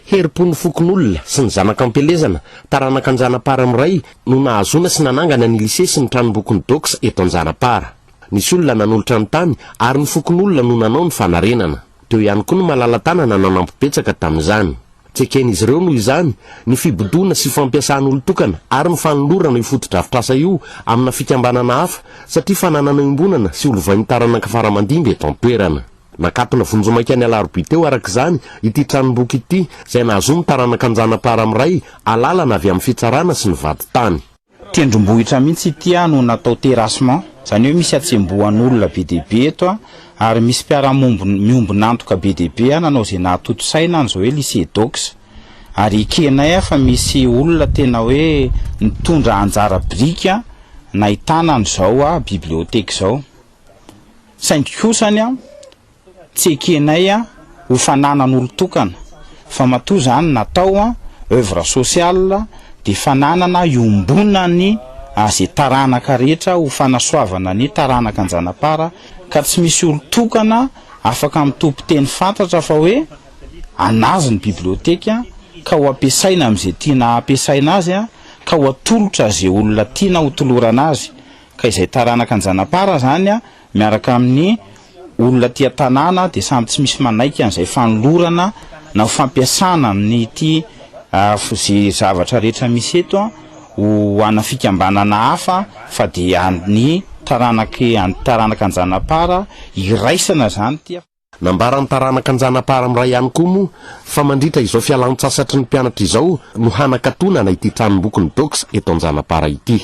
Herim-pony fokon'olona sy ny zanak'ampelezana taranaka anjanapara amiray no nahazona sy nanangana ny lise sy ny tranombokon'ny doks eto Anjanapara. Nisy olona nanolotra ny tany ary ny fokon'olona no nanao ny fanarenana. Teo ihany koa ny malala-tanana nanao nampibetsaka tamin'izany. Tseken'izy ireo noho izany ny fibodona sy fampiasan'olon-tokana ary ny fanolorana ifoto-drafitrasa io amina fikambanana hafa satria fananana iombonana sy olovain'ny taranaka faramandimby eto an-toerana. Nakatona vonjomaika ny alarobia teo arak'izany ity tranomboky ity izay nahazo ny taranaka Anjanapara amiray alalana avy amin'ny fitsarana sy ny vadi-tany. Tendrombohitra mihitsy ity no natao terrassement, izany hoe misy atsembohan'olona be dia be eto ary misy miombonantoka be dia be nanao izay nahatoto saina an'izao hoe lycée doks. Ary kenay fa misy olona tena hoe nitondra anjara brika nahitana an'izao biblioteka izao. Saingy kosany tsy ekenay ho fananan'olon-tokana fa matoa zany natao œuvre sociale de fananana iombonany izay taranaka rehetra ho fanasoavana ny taranaka Anjanapara ka tsy misy olon-tokana afaka mitompo teny fantatra fa hoe anazy ny biblioteka ka ho ampiasaina amin'izay tiana ampiasaina azy ka ho atolotra izay olona tiana ho tolorana azy. Ka izay taranaka Anjanapara zany miaraka amin'ny olona tia tanàna dia samby tsy misy manaika an'izay fanolorana na ho fampiasana nyity zay zavatra rehetra misy eto ho ana fikambanana hafa fa dia ny taranaka Anjanapara iraisana zany tia. Nambaran'ny taranaka Anjanapara amiray ihany koa moa fa mandritra izao fialan-tsasatry ny mpianatra izao no hanakatonana ity tranombokon'ny doks eto Anjanapara ity.